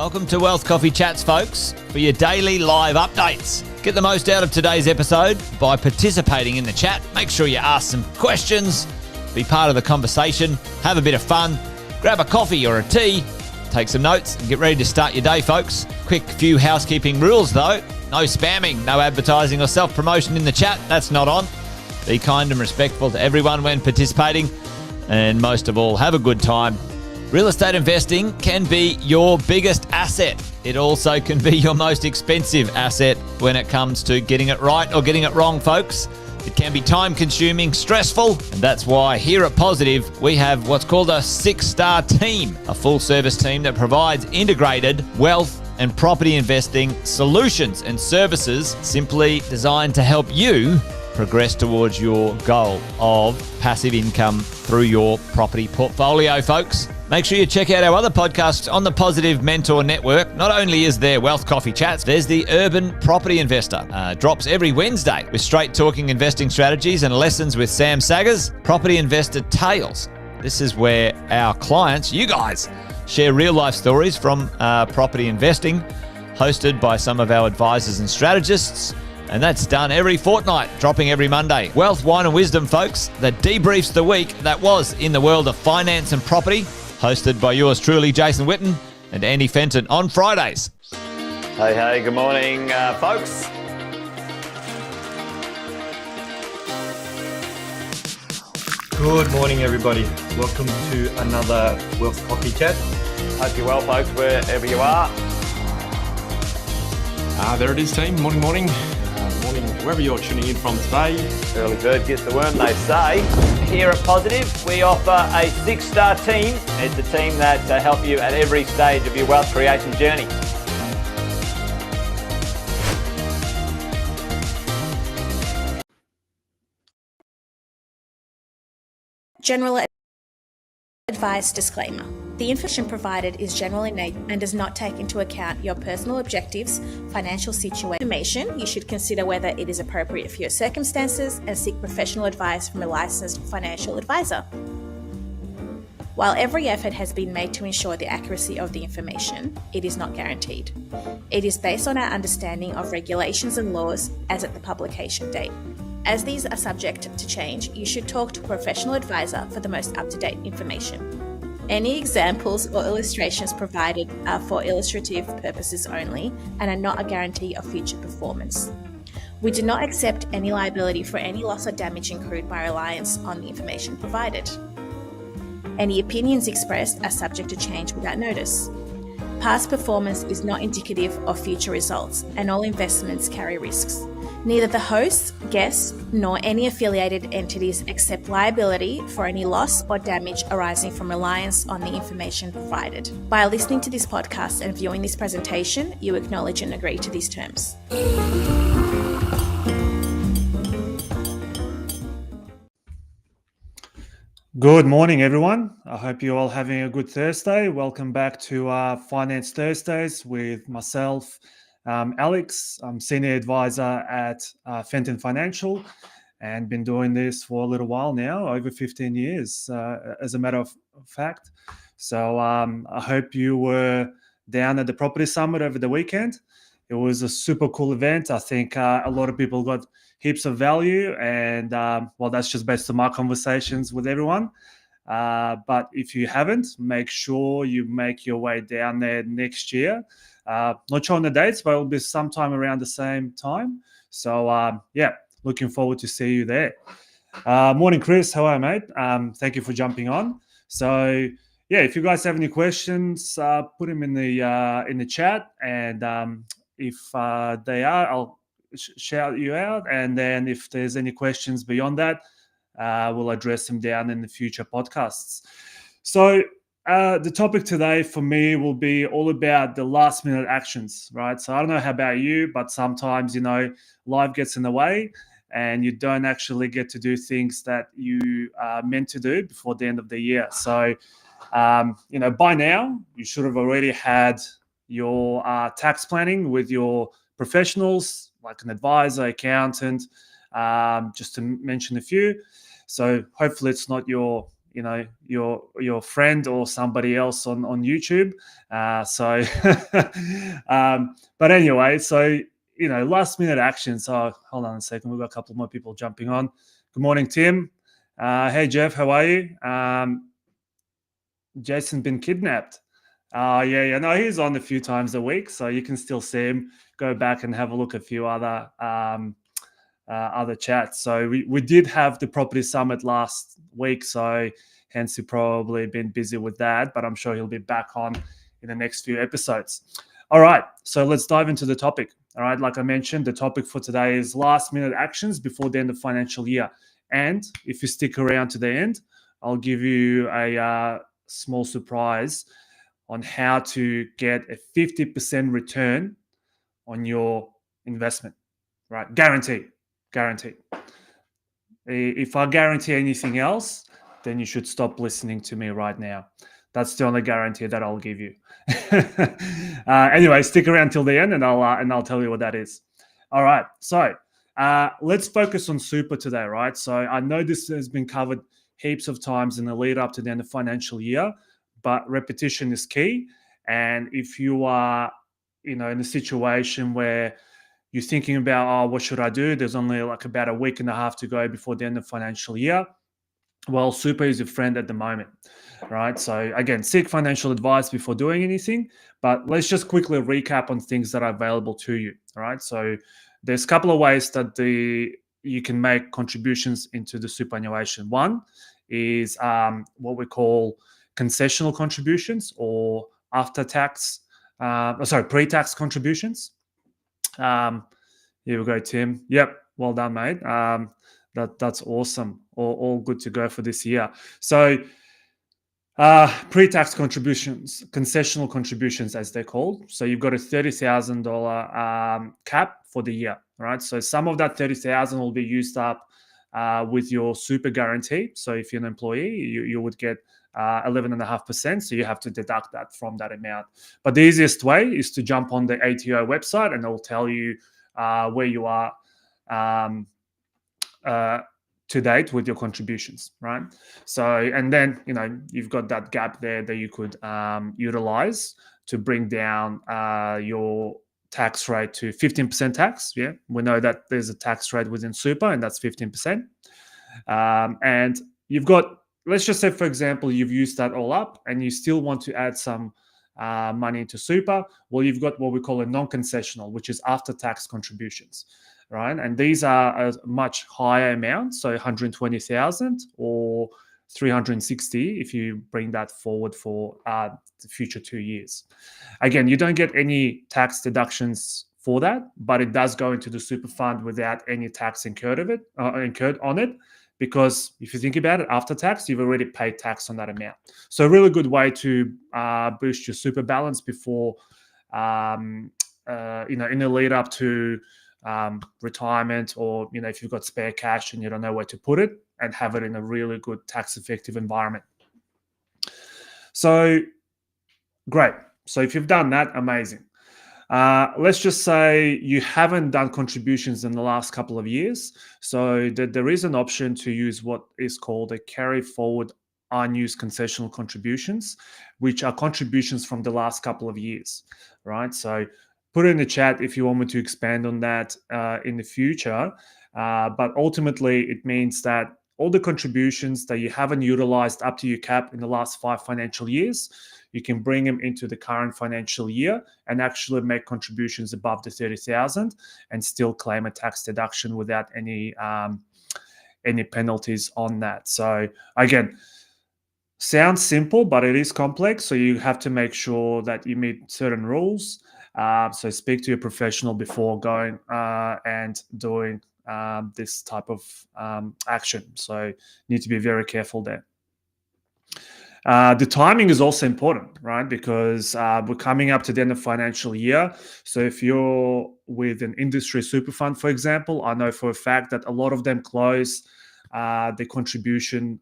Welcome to Wealth Coffee Chats, folks, for your daily live updates. Get the most out of today's episode by participating in the chat. Make sure you ask some questions, be part of the conversation, have a bit of fun, grab a coffee or a tea, take some notes, and get ready to start your day, folks. Quick few housekeeping rules, though. No spamming, no advertising or self-promotion in the chat. That's not on. Be kind and respectful to everyone when participating. And most of all, have a good time. Real estate investing can be your biggest asset. It also can be your most expensive asset when it comes to getting it right or getting it wrong, folks. It can be time-consuming, stressful, and that's why here at Positive, we have what's called a 6-star team, a full-service team that provides integrated wealth and property investing solutions and services simply designed to help you progress towards your goal of passive income through your property portfolio, folks. Make sure you check out our other podcasts on the Positive Mentor Network. Not only is there Wealth Coffee Chats, there's the Urban Property Investor. Drops every Wednesday with straight talking investing strategies and lessons with Sam Saggers. Property Investor Tales. This is where our clients, you guys, share real life stories from property investing, hosted by some of our advisors and strategists. And that's done every fortnight, dropping every Monday. Wealth, Wine and Wisdom, folks, that debriefs the week that was in the world of finance and property, hosted by yours truly, Jason Witten and Andy Fenton on Fridays. Hey, good morning, folks. Good morning, everybody. Welcome to another Wealth Coffee Chat. Hope you're well, folks, wherever you are. There it is, team. Morning. Morning, wherever you're tuning in from today. Early bird gets the worm, they say. Here at Positive, we offer a 6-star team. It's a team that help you at every stage of your wealth creation journey. General advice disclaimer. The information provided is general in nature and does not take into account your personal objectives, financial situation. You should consider whether it is appropriate for your circumstances and seek professional advice from a licensed financial advisor. While every effort has been made to ensure the accuracy of the information, it is not guaranteed. It is based on our understanding of regulations and laws as at the publication date. As these are subject to change, you should talk to a professional advisor for the most up-to-date information. Any examples or illustrations provided are for illustrative purposes only and are not a guarantee of future performance. We do not accept any liability for any loss or damage incurred by reliance on the information provided. Any opinions expressed are subject to change without notice. Past performance is not indicative of future results, and all investments carry risks. Neither the hosts, guests, nor any affiliated entities accept liability for any loss or damage arising from reliance on the information provided. By listening to this podcast and viewing this presentation, you acknowledge and agree to these terms. Good morning, everyone. I hope you're all having a good Thursday. Welcome back to Finance Thursdays with myself, Alex. I'm Senior Advisor at Fenton Financial and been doing this for a little while now, over 15 years, as a matter of fact. So I hope you were down at the Property Summit over the weekend. It was a super cool event. I think a lot of people got heaps of value and, well, that's just based on my conversations with everyone. But if you haven't, make sure you make your way down there next year. Not sure on the dates, but it'll be sometime around the same time. So, yeah, looking forward to see you there. Morning, Chris. How are you, mate? Thank you for jumping on. So, yeah, if you guys have any questions, put them in the chat, and if they are, I'll shout you out. And then if there's any questions beyond that, we'll address them down in the future podcasts. So, the topic today for me will be all about the last minute actions, right? So I don't know how about you, but sometimes, life gets in the way and you don't actually get to do things that you are meant to do before the end of the year. So, by now you should have already had your tax planning with your professionals, like an advisor, accountant, just to mention a few. So hopefully it's not your your friend or somebody else on YouTube. But anyway, so last minute action. So hold on a second, we've got a couple more people jumping on. Good morning, Tim. Hey Jeff, how are you? Jason been kidnapped. Yeah, no, he's on a few times a week, so you can still see him. Go back and have a look at a few other chats. So we did have the property summit last week, so hence you've probably been busy with that, but I'm sure he'll be back on in the next few episodes. All right, so let's dive into the topic. All right, like I mentioned, the topic for today is last minute actions before the end of financial year. And if you stick around to the end, I'll give you a small surprise on how to get a 50% return on your investment, right? Guaranteed. If I guarantee anything else, then you should stop listening to me right now. That's the only guarantee that I'll give you. Anyway, stick around till the end, and I'll tell you what that is. All right. So let's focus on super today, right? So I know this has been covered heaps of times in the lead up to the end of financial year, but repetition is key. And if you are, in a situation where you're thinking about, what should I do? There's only like about a week and a half to go before the end of financial year. Well, super is your friend at the moment, right? So again, seek financial advice before doing anything, but let's just quickly recap on things that are available to you, all right? So there's a couple of ways that you can make contributions into the superannuation. One is what we call concessional contributions, or pre-tax contributions. Here we go, Tim. Yep, well done, mate. That's awesome. All good to go for this year. So pre-tax contributions, concessional contributions as they're called. So you've got a $30,000 cap for the year, right? So some of that $30,000 will be used up with your super guarantee. So if you're an employee, you would get 11.5%. So you have to deduct that from that amount. But the easiest way is to jump on the ATO website, and it'll tell you where you are to date with your contributions, right? So, and then, you've got that gap there that you could utilize to bring down your tax rate to 15% tax. Yeah, we know that there's a tax rate within super, and that's 15%. And you've got, let's just say, for example, you've used that all up and you still want to add some money into super. Well, you've got what we call a non-concessional, which is after-tax contributions, right? And these are a much higher amount, so 120,000 or 360 if you bring that forward for the future 2 years. Again, you don't get any tax deductions for that, but it does go into the super fund without any tax incurred on it. Because if you think about it, after tax, you've already paid tax on that amount. So a really good way to boost your super balance before, in the lead up to retirement, or, if you've got spare cash and you don't know where to put it, and have it in a really good tax effective environment. So great. So if you've done that, amazing. Let's just say you haven't done contributions in the last couple of years. So there is an option to use what is called a carry forward unused concessional contributions, which are contributions from the last couple of years, right? So put it in the chat if you want me to expand on that in the future. But ultimately, it means that all the contributions that you haven't utilized up to your cap in the last 5 financial years, you can bring them into the current financial year and actually make contributions above the 30,000 and still claim a tax deduction without any penalties on that. So again, sounds simple, but it is complex. So you have to make sure that you meet certain rules. So speak to your professional before going and doing this type of action. So you need to be very careful there. The timing is also important, right? Because we're coming up to the end of financial year. So if you're with an industry super fund, for example, I know for a fact that a lot of them close the contribution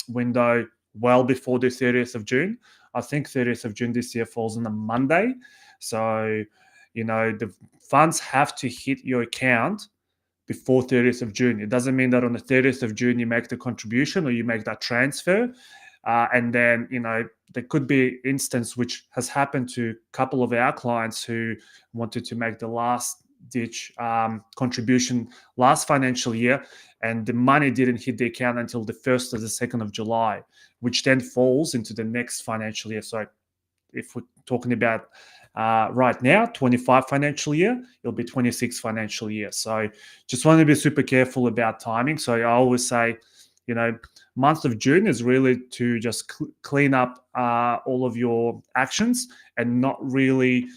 window well before the 30th of June. I think 30th of June this year falls on a Monday. So, the funds have to hit your account before 30th of June. It doesn't mean that on the 30th of June you make the contribution or you make that transfer. And then, there could be instance which has happened to a couple of our clients who wanted to make the last ditch contribution last financial year, and the money didn't hit the account until the 1st or the 2nd of July, which then falls into the next financial year. So if we're talking about right now, 25 financial year, it'll be 26 financial year. So just want to be super careful about timing. So I always say, month of June is really to just clean up all of your actions and not really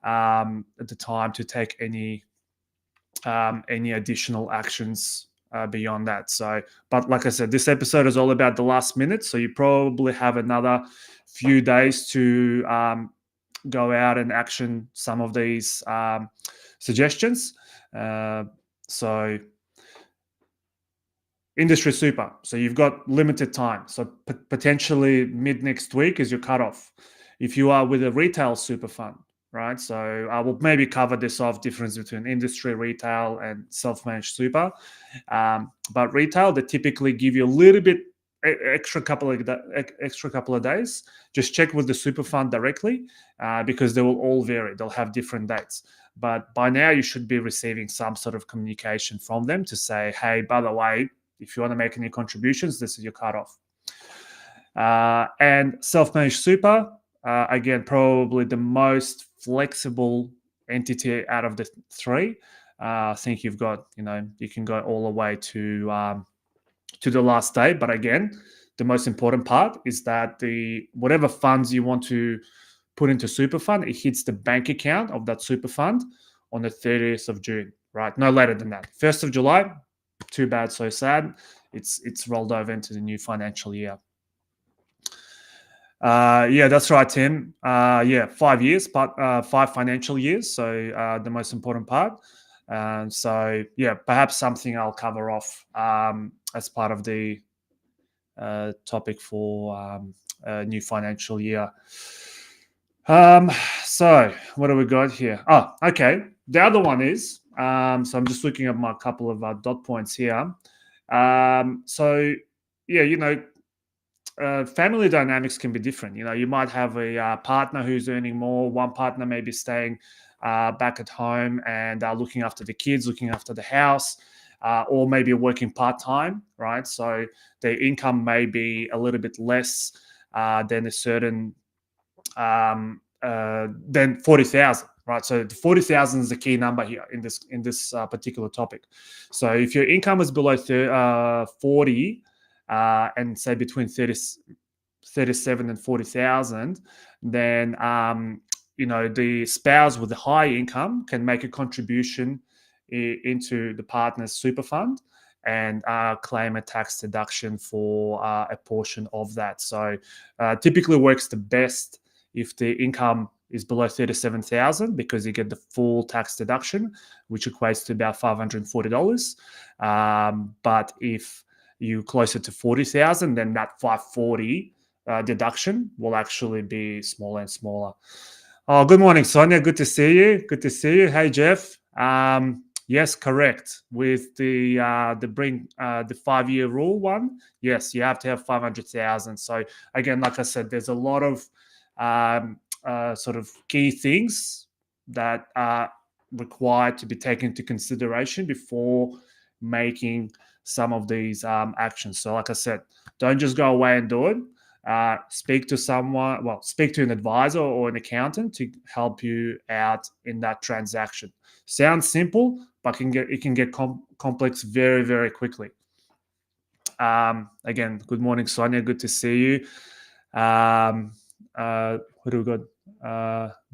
at the time to take any additional actions beyond that. So, but like I said, this episode is all about the last minute. So you probably have another few days to go out and action some of these suggestions. So industry super. So you've got limited time. So potentially mid next week is your cutoff. If you are with a retail super fund, right? So I will maybe cover this off, difference between industry, retail, and self-managed super. But retail, they typically give you a little bit extra couple of days. Just check with the super fund directly because they will all vary. They'll have different dates. But by now, you should be receiving some sort of communication from them to say, hey, by the way, if you want to make any contributions, this is your cutoff. And self-managed super, again, probably the most flexible entity out of the three. I think you've got, you can go all the way to the last day. But again, the most important part is that whatever funds you want to put into super fund, it hits the bank account of that super fund on the 30th of June, right? No later than that. 1st of July, too bad, so sad. It's rolled over into the new financial year. Yeah, that's right, Tim. 5 years, but 5 financial years. So the most important part. So yeah, perhaps something I'll cover off as part of the topic for new financial year. So what do we got here? Oh, okay. The other one is, so I'm just looking at my couple of dot points here. So yeah, family dynamics can be different. You might have a partner who's earning more. One partner may be staying back at home and looking after the kids, looking after the house, or maybe working part-time, right? So their income may be a little bit less than a certain, than 40,000, right? So the 40,000 is the key number here in this particular topic. So if your income is below 40, and say between 37 and 40,000, then the spouse with the high income can make a contribution into the partner's super fund and claim a tax deduction for a portion of that. So typically works the best if the income is below 37,000 because you get the full tax deduction, which equates to about $540. But if you closer to 40,000, then that 540 deduction will actually be smaller and smaller. Oh, good morning, Sonia. Good to see you. Good to see you. Hey, Jeff. Yes, correct. With the 5-year rule one, yes, you have to have 500,000. So again, like I said, there's a lot of sort of key things that are required to be taken into consideration before making some of these actions. So like I said, don't just go away and do it. Speak to an advisor or an accountant to help you out in that transaction. Sounds simple, but it can get complex very, very quickly. Again, good morning, Sonia. Good to see you. Who do we got?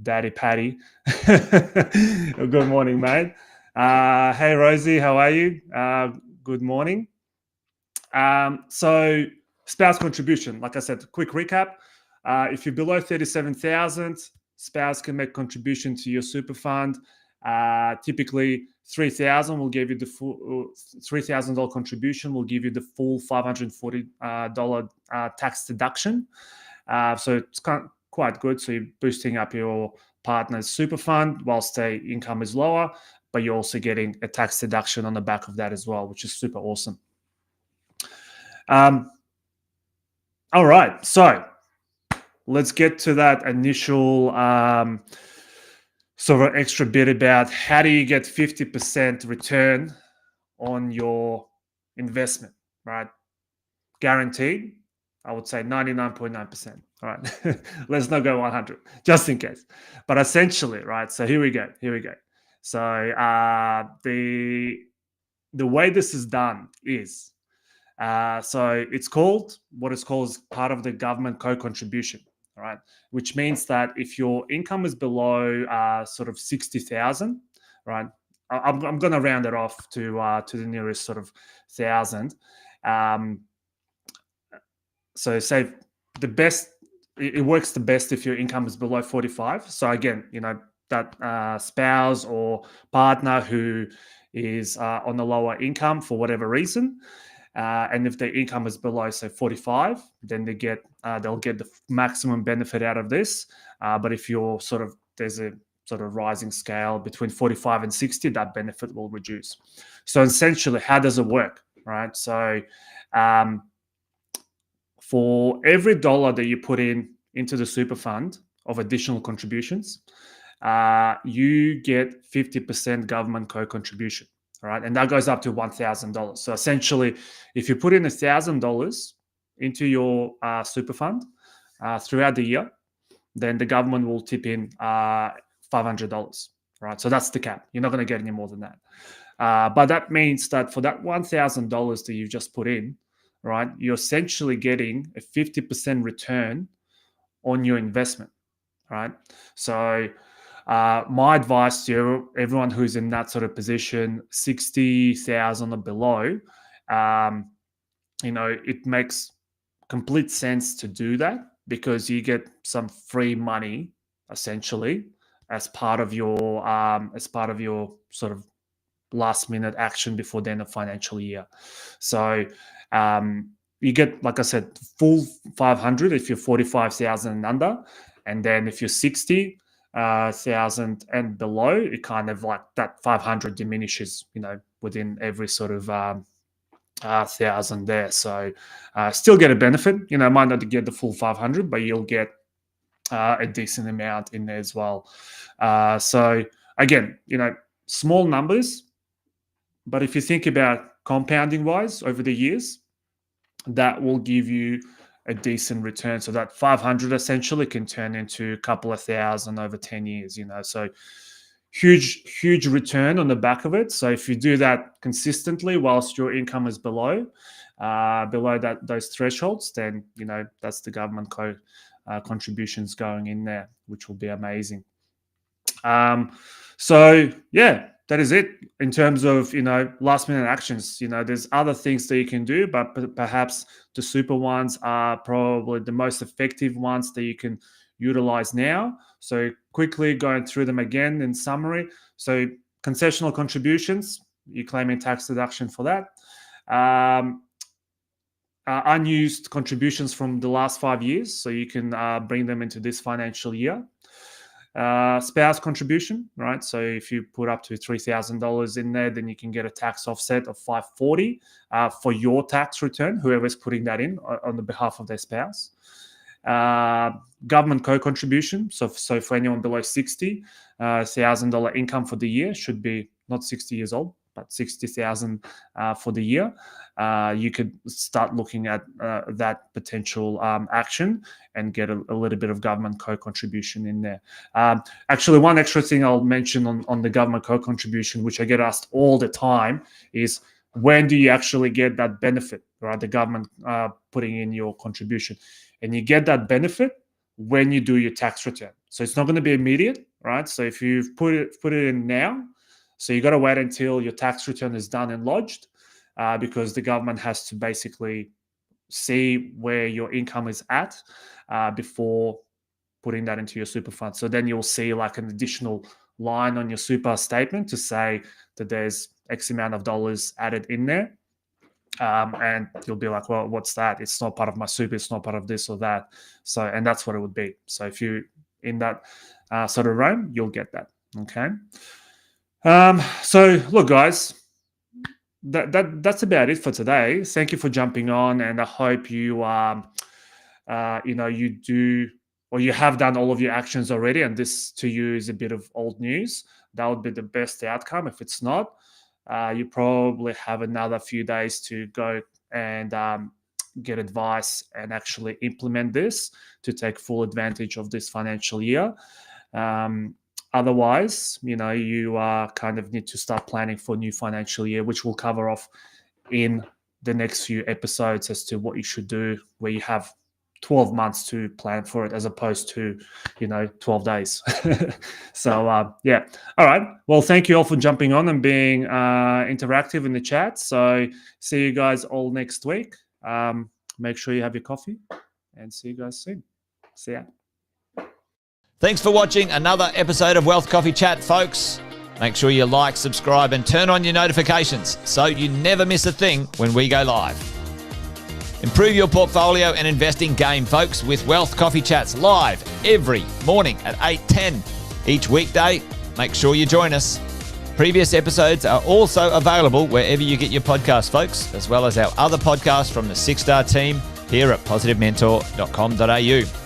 Daddy Patty. Good morning, mate. Hey, Rosie, how are you? Good morning. So spouse contribution, like I said, quick recap. If you're below 37,000, spouse can make contribution to your super fund. Typically, 3,000 will give you the full $3,000 contribution will give you the full $540 tax deduction. So it's quite good. So you're boosting up your partner's super fund whilst their income is lower. but you're also getting a tax deduction on the back of that as well, which is super awesome. All right, so let's get to that initial sort of extra bit about how do you get 50% return on your investment, right? Guaranteed, I would say 99.9%. All right, let's not go 100, just in case. But essentially, right, so here we go. So the way this is done is, so it's called, what it's called is part of the government co-contribution, all right? Which means that if your income is below sort of 60,000, right? I'm going to round it off to the nearest sort of 1,000. So say the best, it works the best if your income is below 45. So again, that spouse or partner who is on a lower income for whatever reason, and if their income is below, say, 45, then they'll get the maximum benefit out of this. But if you're there's a sort of rising scale between 45 and 60, that benefit will reduce. So essentially, how does it work, right? So for every dollar that you put into the super fund of additional contributions, you get 50% government co-contribution. All right, and that goes up to $1,000. So essentially, if you put in $1,000 into your super fund throughout the year, then the government will tip in $500. Right, so that's the cap. You're not going to get any more than that. But that means that for that $1,000 that you've just put in, right, you're essentially getting a 50% return on your investment. Right, so my advice to everyone who's in that sort of position, 60,000 or below, it makes complete sense to do that because you get some free money essentially as part of your sort of last minute action before the end of financial year. So you get, like I said, full 500 if you're 45,000 and under, and then if you're 60,000 and below, it kind of like that 500 diminishes, within every sort of 1,000 there. So still get a benefit. Might not get the full 500, but you'll get a decent amount in there as well. So again, small numbers, but if you think about compounding wise over the years, that will give you a decent return. So that 500 essentially can turn into a couple of thousand over 10 years, so huge return on the back of it. So if you do that consistently whilst your income is below those thresholds, then, that's the government contributions going in there, which will be amazing. So yeah, that is it in terms of, last minute actions. There's other things that you can do, but perhaps the super ones are probably the most effective ones that you can utilize now. So quickly going through them again in summary. So concessional contributions, you're claiming tax deduction for that. Unused contributions from the last 5 years, so you can bring them into this financial year. Spouse contribution, right? So if you put up to $3,000 in there, then you can get a tax offset of $540 for your tax return, whoever's putting that in on the behalf of their spouse. Government co-contribution, so for anyone below 60, $1,000 income for the year, should be not 60 years old, but 60,000 for the year. You could start looking at that potential action and get a little bit of government co-contribution in there. Actually, one extra thing I'll mention on the government co-contribution, which I get asked all the time, is when do you actually get that benefit, right? The government putting in your contribution. And you get that benefit when you do your tax return. So it's not going to be immediate, right? So if you've put it in now, so you got to wait until your tax return is done and lodged, because the government has to basically see where your income is at before putting that into your super fund. So then you'll see like an additional line on your super statement to say that there's X amount of dollars added in there. And you'll be like, well, what's that? It's not part of my super. It's not part of this or that. So, and that's what it would be. So if you're in that sort of realm, you'll get that. Okay. So look, guys, that's about it for today. Thank you for jumping on, and I hope you you do, or you have done all of your actions already, and this to you is a bit of old news. That would be the best outcome. If it's not, you probably have another few days to go and get advice and actually implement this to take full advantage of this financial year. Otherwise, you kind of need to start planning for new financial year, which we'll cover off in the next few episodes as to what you should do, where you have 12 months to plan for it as opposed to 12 days. So yeah, all right, well, thank you all for jumping on and being interactive in the chat. So see you guys all next week. Make sure you have your coffee, and see you guys soon. See ya. Thanks for watching another episode of Wealth Coffee Chat, folks. Make sure you like, subscribe, and turn on your notifications so you never miss a thing when we go live. Improve your portfolio and investing game, folks, with Wealth Coffee Chats live every morning at 8:10 each weekday. Make sure you join us. Previous episodes are also available wherever you get your podcasts, folks, as well as our other podcasts from the 6-Star team here at positivementor.com.au.